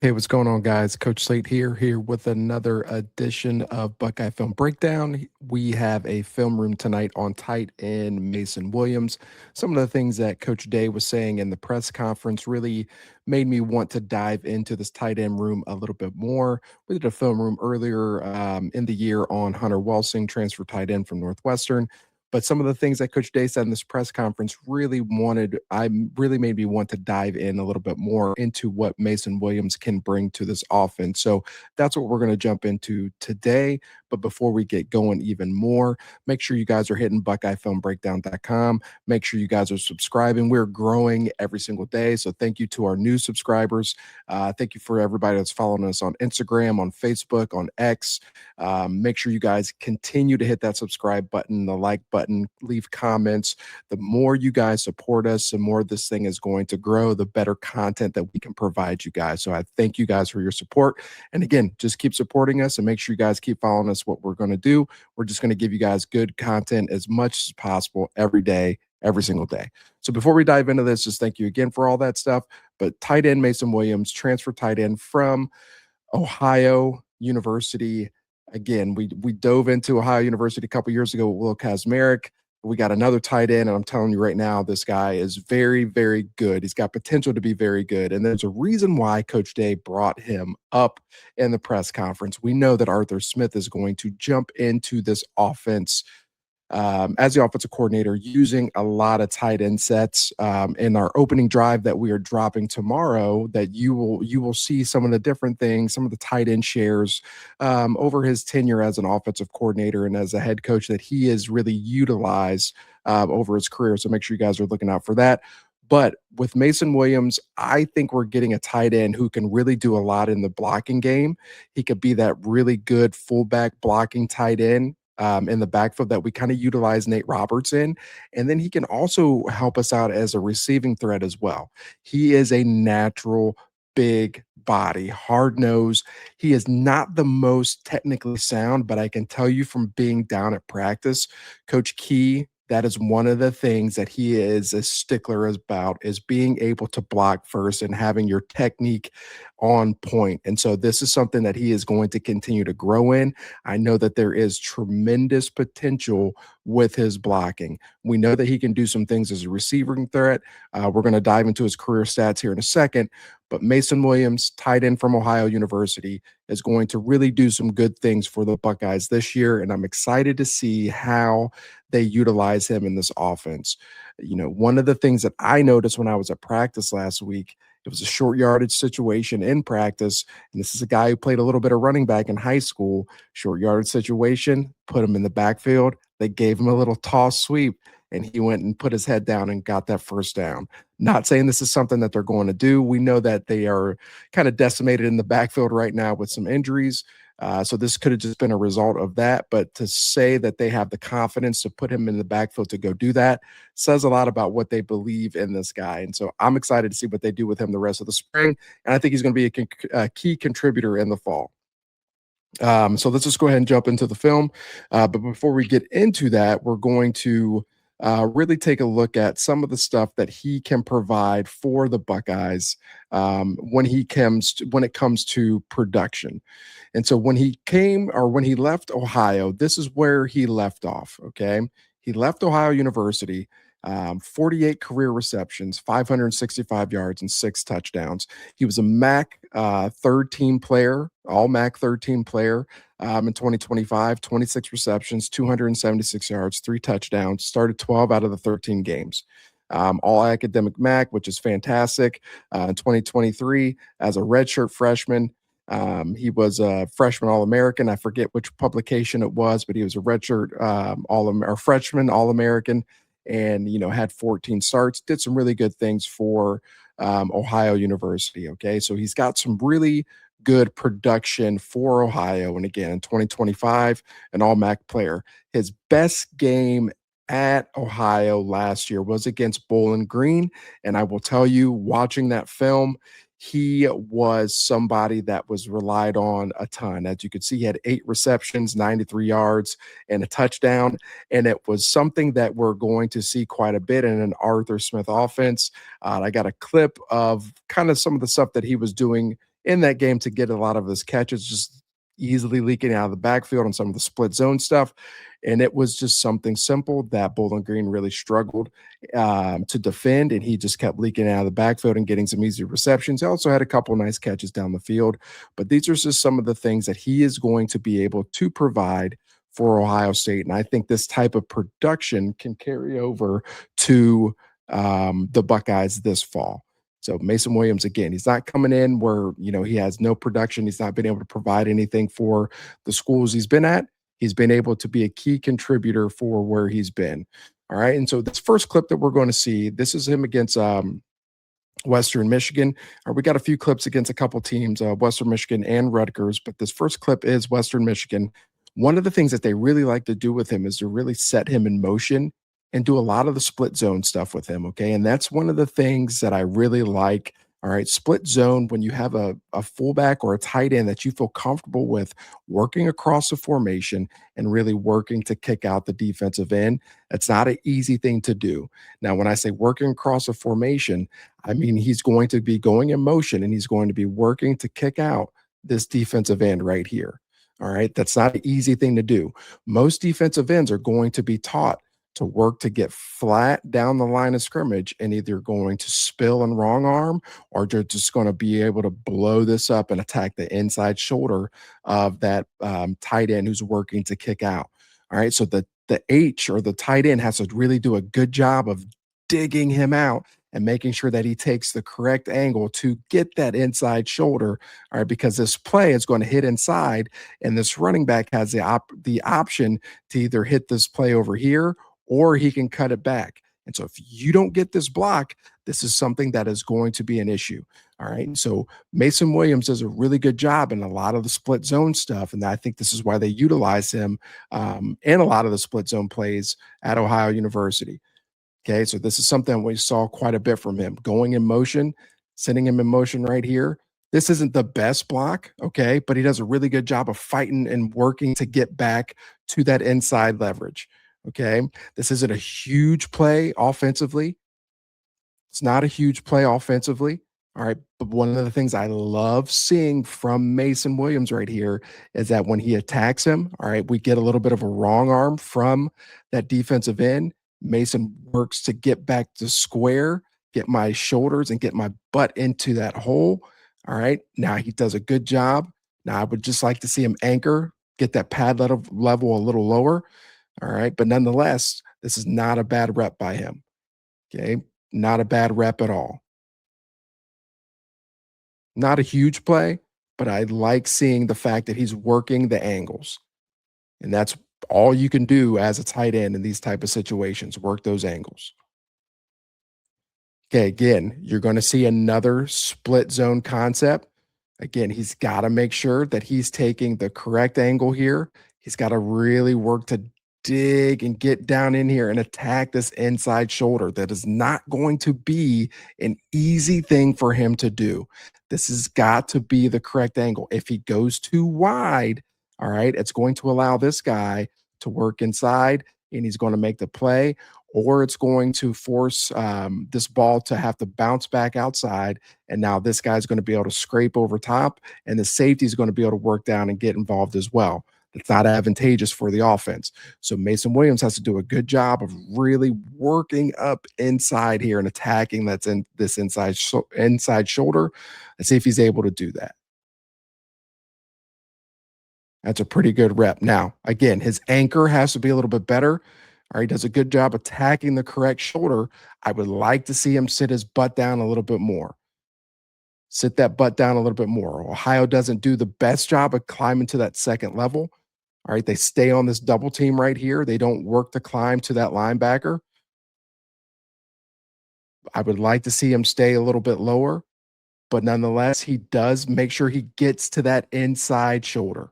Hey, what's going on, guys? Coach Slate here with another edition of Buckeye Film Breakdown. We have a film room tonight on tight end Mason Williams. Some of the things that Coach Day was saying in the press conference really made me want to dive into this tight end room a little bit more. We did a film room earlier in the year on Hunter Welsing, transfer tight end from Northwestern. But some of the things that Coach Day said in this press conference really made me want to dive in a little bit more into what Mason Williams can bring to this offense. So that's what we're going to jump into today. But before we get going even more, make sure you guys are hitting Buckeye-Film-Breakdown.com. Make sure you guys are subscribing. We're growing every single day. So thank you to our new subscribers. Thank you for everybody that's following us on Instagram, on Facebook, on X. Make sure you guys continue to hit that subscribe button, the like button, leave comments. The more you guys support us, the more this thing is going to grow, the better content that we can provide you guys. So I thank you guys for your support. And again, just keep supporting us and make sure you guys keep following us. What we're going to do, we're just going to give you guys good content as much as possible every day, every single day. So before we dive into this, just thank you again for all that stuff. But tight end Mason Williams, transfer tight end from Ohio University. Again, we dove into Ohio University a couple years ago with Will Kazmarek. We got another tight end, and I'm telling you right now, this guy is very, very good. He's got potential to be very good. And there's a reason why Coach Day brought him up in the press conference. We know that Arthur Smith is going to jump into this offense as the offensive coordinator, using a lot of tight end sets in our opening drive that we are dropping tomorrow. That you will see some of the different things, some of the tight end shares over his tenure as an offensive coordinator and as a head coach that he has really utilized over his career. So make sure you guys are looking out for that. But with Mason Williams, I think we're getting a tight end who can really do a lot in the blocking game. He could be that really good fullback blocking tight end in the backfield that we kind of utilize Nate Roberts in. And then he can also help us out as a receiving threat as well. He is a natural big body, hard nose. He is not the most technically sound, but I can tell you from being down at practice, Coach Key, that is one of the things that he is a stickler about is being able to block first and having your technique on point. And so this is something that he is going to continue to grow in. I know that there is tremendous potential with his blocking. We know that he can do some things as a receiving threat. We're going to dive into his career stats here in a second. But Mason Williams, tight end from Ohio University, is going to really do some good things for the Buckeyes this year. And I'm excited to see how they utilize him in this offense. You know, one of the things that I noticed when I was at practice last week, it was a short yardage situation in practice. And this is a guy who played a little bit of running back in high school. Short yardage situation, put him in the backfield. They gave him a little toss sweep, and he went and put his head down and got that first down. Not saying this is something that they're going to do. We know that they are kind of decimated in the backfield right now with some injuries. So this could have just been a result of that. But to say that they have the confidence to put him in the backfield to go do that says a lot about what they believe in this guy. And so I'm excited to see what they do with him the rest of the spring. And I think he's going to be a key contributor in the fall. So let's just go ahead and jump into the film. But before we get into that, we're going to really take a look at some of the stuff that he can provide for the Buckeyes when it comes to production. And so when he left Ohio, this is where he left off. Okay, he left Ohio University. 48 career receptions, 565 yards, and 6 touchdowns. He was a MAC third team player, all MAC third team player in 2025, 26 receptions, 276 yards, 3 touchdowns, started 12 out of the 13 games. All academic MAC, which is fantastic. In 2023, as a redshirt freshman, he was a freshman All-American. I forget which publication it was, but he was a redshirt freshman All-American, and had 14 starts, did some really good things for Ohio University. Okay, so he's got some really good production for Ohio, and again in 2025, an All-MAC player. His best game at Ohio last year was against Bowling Green, and I will tell you, watching that film, he was somebody that was relied on a ton. As you could see, he had 8 receptions, 93 yards, and a touchdown. And it was something that we're going to see quite a bit in an Arthur Smith offense. I got a clip of kind of some of the stuff that he was doing in that game to get a lot of his catches, just easily leaking out of the backfield on some of the split zone stuff. And it was just something simple that Bowling Green really struggled to defend, and he just kept leaking out of the backfield and getting some easy receptions. He also had a couple nice catches down the field, but these are just some of the things that he is going to be able to provide for Ohio State. And I think this type of production can carry over to the Buckeyes this fall. So Mason Williams, again, he's not coming in where he has no production. He's not been able to provide anything for the schools he's been at. He's been able to be a key contributor for where he's been. All right. And so this first clip that we're going to see, this is him against Western Michigan. We got a few clips against a couple teams, Western Michigan and Rutgers, but this first clip is Western Michigan. One of the things that they really like to do with him is to really set him in motion and do a lot of the split zone stuff with him. Okay. And that's one of the things that I really like. All right. Split zone, when you have a fullback or a tight end that you feel comfortable with working across the formation and really working to kick out the defensive end, it's not an easy thing to do. Now, when I say working across a formation, I mean he's going to be going in motion and he's going to be working to kick out this defensive end right here. All right. That's not an easy thing to do. Most defensive ends are going to be taught to work to get flat down the line of scrimmage and either going to spill and wrong arm or they're just going to be able to blow this up and attack the inside shoulder of that tight end who's working to kick out. All right. So the H or the tight end has to really do a good job of digging him out and making sure that he takes the correct angle to get that inside shoulder. All right, because this play is going to hit inside, and this running back has the option to either hit this play over here or he can cut it back. And so if you don't get this block, this is something that is going to be an issue. All right. So Mason Williams does a really good job in a lot of the split zone stuff. And I think this is why they utilize him in a lot of the split zone plays at Ohio University. Okay. So this is something we saw quite a bit from him going in motion, sending him in motion right here. This isn't the best block, okay, but he does a really good job of fighting and working to get back to that inside leverage. Okay. This isn't a huge play offensively. It's not a huge play offensively. All right. But one of the things I love seeing from Mason Williams right here is that when he attacks him, all right, we get a little bit of a wrong arm from that defensive end. Mason works to get back to square, get my shoulders and get my butt into that hole. All right. Now he does a good job. Now I would just like to see him anchor, get that pad level a little lower. All right. But nonetheless, this is not a bad rep by him. Okay. Not a bad rep at all. Not a huge play, but I like seeing the fact that he's working the angles. And that's all you can do as a tight end in these type of situations, work those angles. Okay, again, you're going to see another split zone concept. Again, he's got to make sure that he's taking the correct angle here. He's got to really work to dig and get down in here and attack this inside shoulder. That is not going to be an easy thing for him to do. This has got to be the correct angle. If he goes too wide, all right, it's going to allow this guy to work inside and he's going to make the play, or it's going to force this ball to have to bounce back outside. And now this guy's going to be able to scrape over top, and the safety is going to be able to work down and get involved as well. That's not advantageous for the offense. So Mason Williams has to do a good job of really working up inside here and attacking that's in this inside shoulder. Let's see if he's able to do that. That's a pretty good rep. Now, again, his anchor has to be a little bit better. All right, he does a good job attacking the correct shoulder. I would like to see him sit his butt down a little bit more. Sit that butt down a little bit more. Ohio doesn't do the best job of climbing to that second level. All right, they stay on this double team right here. They don't work to climb to that linebacker. I would like to see him stay a little bit lower, but nonetheless, he does make sure he gets to that inside shoulder.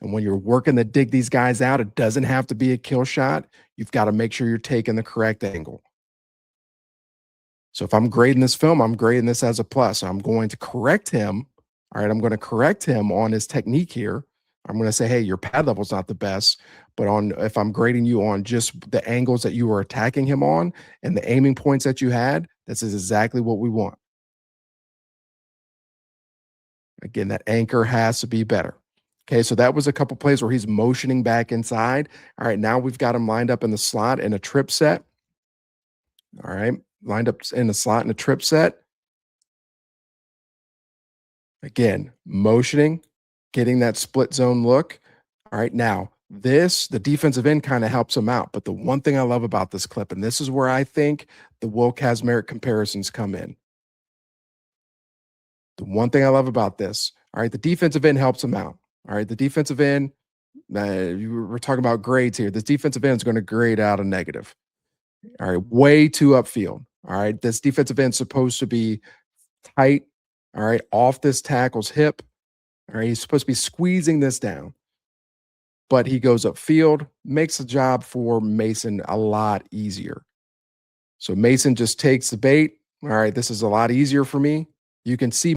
And when you're working to dig these guys out, it doesn't have to be a kill shot. You've got to make sure you're taking the correct angle. So if I'm grading this film, I'm grading this as a plus. I'm going to correct him. All right, I'm going to correct him on his technique here. I'm going to say, hey, your pad level's not the best, but if I'm grading you on just the angles that you were attacking him on and the aiming points that you had, this is exactly what we want. Again, that anchor has to be better. Okay, so that was a couple plays where he's motioning back inside. All right, now we've got him lined up in the slot in a trip set. All right, lined up in the slot in a trip set. Again, motioning, getting that split zone look. All right, now the defensive end kind of helps him out. But the one thing I love about this clip, and this is where I think the Will Kazmarek comparisons come in. The one thing I love about this, all right, the defensive end helps him out. All right, the defensive end, we're talking about grades here. This defensive end is going to grade out a negative. All right, way too upfield. All right, this defensive end is supposed to be tight. All right, off this tackle's hip. All right, he's supposed to be squeezing this down, but he goes upfield, makes the job for Mason a lot easier. So Mason just takes the bait. All right, this is a lot easier for me. You can see